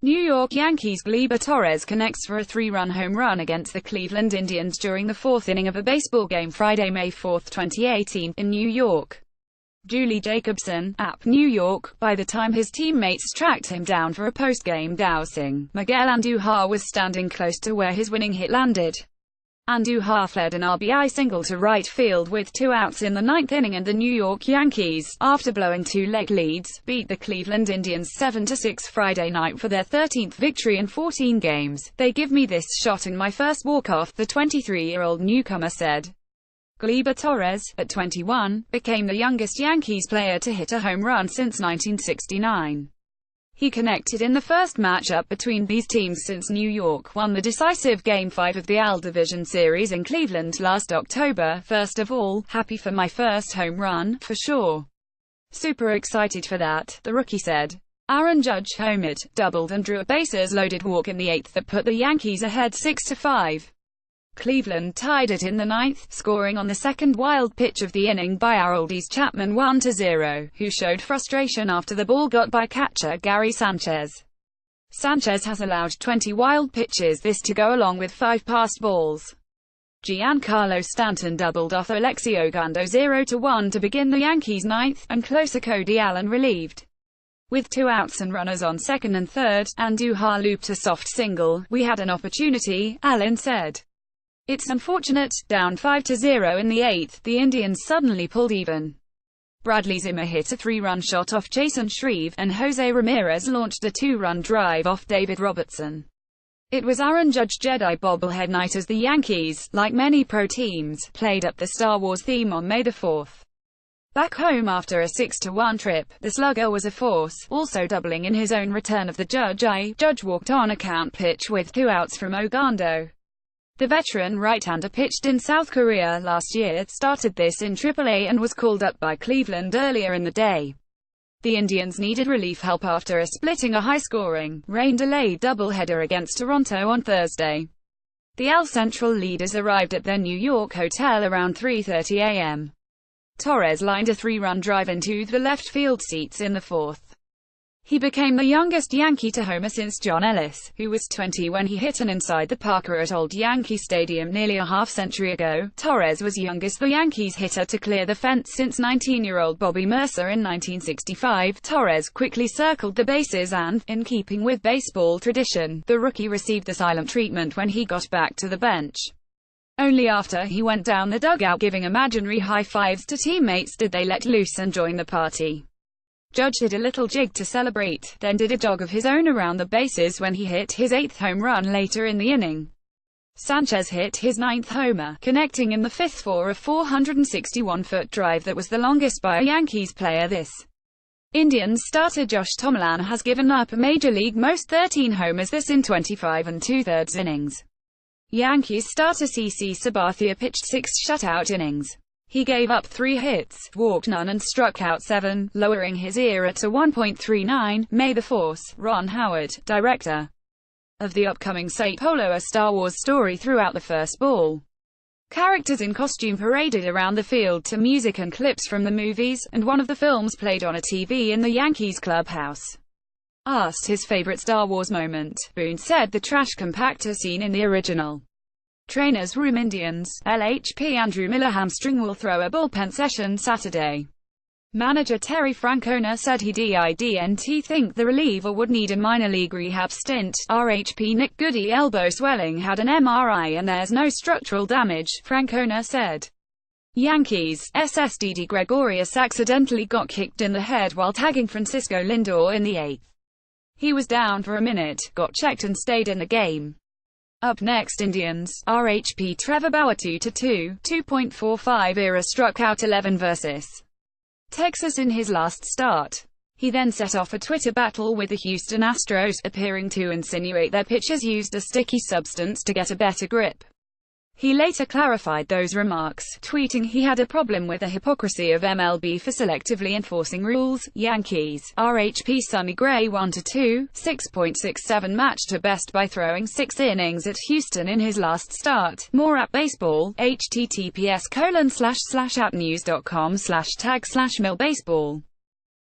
New York Yankees Gleyber Torres connects for a 3-run home run against the Cleveland Indians during the fourth inning of a baseball game Friday, May 4, 2018, in New York. Julie Jacobson, app New York. By the time his teammates tracked him down for a post-game dousing, Miguel Andujar was standing close to where his winning hit landed. Andujar fled an RBI single to right field with 2 outs in the ninth inning, and the New York Yankees, after blowing 2 late leads, beat the Cleveland Indians 7-6 Friday night for their 13th victory in 14 games. "They give me this shot and my first walk-off," the 23-year-old newcomer said. Gleyber Torres, at 21, became the youngest Yankees player to hit a home run since 1969. He connected in the first matchup between these teams since New York won the decisive Game 5 of the AL Division Series in Cleveland last October. "First of all, happy for my first home run, for sure. Super excited for that," the rookie said. Aaron Judge homered, doubled and drew a bases-loaded walk in the eighth that put the Yankees ahead 6-5. Cleveland tied it in the ninth, scoring on the second wild pitch of the inning by our oldies Chapman 1-0, who showed frustration after the ball got by catcher Gary Sanchez. Sanchez has allowed 20 wild pitches this to go along with 5 passed balls. Giancarlo Stanton doubled off Alexi Ogando 0-1 to begin the Yankees' ninth, and closer Cody Allen relieved. With 2 outs and runners on second and third, Andujar looped a soft single. "We had an opportunity," Allen said. "It's unfortunate." Down 5-0 in the eighth, the Indians suddenly pulled even. Bradley Zimmer hit a 3-run shot off Jason Shreve, and Jose Ramirez launched a 2-run drive off David Robertson. It was Aaron Judge Jedi bobblehead night as the Yankees, like many pro teams, played up the Star Wars theme on May 4th. Back home after a 6-1 trip, the slugger was a force, also doubling in his own return of the Judge walked on a count pitch with 2 outs from Ogando. The veteran right-hander pitched in South Korea last year, started this in AAA and was called up by Cleveland earlier in the day. The Indians needed relief help after splitting a high-scoring, rain-delayed doubleheader against Toronto on Thursday. The AL Central leaders arrived at their New York hotel around 3:30 a.m. Torres lined a 3-run drive into the left field seats in the fourth. He became the youngest Yankee to homer since John Ellis, who was 20 when he hit an inside-the-parker at Old Yankee Stadium nearly a half-century ago. Torres was youngest the Yankees hitter to clear the fence since 19-year-old Bobby Mercer in 1965. Torres quickly circled the bases and, in keeping with baseball tradition, the rookie received the silent treatment when he got back to the bench. Only after he went down the dugout giving imaginary high-fives to teammates did they let loose and join the party. Judge did a little jig to celebrate, then did a jog of his own around the bases when he hit his 8th home run later in the inning. Sanchez hit his 9th homer, connecting in the fifth for a 461-foot drive that was the longest by a Yankees player this. Indians starter Josh Tomlin has given up a Major League most 13 homers this in 25 2/3 innings. Yankees starter CC Sabathia pitched 6 shutout innings. He gave up 3 hits, walked none and struck out 7, lowering his ERA to 1.39. May the Force, Ron Howard, director of the upcoming Sao Paulo A Star Wars story throughout the first ball. Characters in costume paraded around the field to music and clips from the movies, and one of the films played on a TV in the Yankees clubhouse. Asked his favorite Star Wars moment, Boone said the trash compactor scene in the original Trainer's Room. Indians LHP Andrew Miller hamstring will throw a bullpen session Saturday. Manager Terry Francona said he didn't think the reliever would need a minor league rehab stint. RHP Nick Goody elbow swelling had an MRI and there's no structural damage, Francona said. Yankees SSDD Gregorius accidentally got kicked in the head while tagging Francisco Lindor in the 8th. He was down for a minute, got checked and stayed in the game. Up next, Indians RHP Trevor Bauer 2-2, 2.45 ERA struck out 11 versus Texas in his last start. He then set off a Twitter battle with the Houston Astros, appearing to insinuate their pitchers used a sticky substance to get a better grip. He later clarified those remarks, tweeting he had a problem with the hypocrisy of MLB for selectively enforcing rules. Yankees RHP Sonny Gray 1-2, 6.67 match to best by throwing 6 innings at Houston in his last start. More at baseball, https://@news.com/tag/millbaseball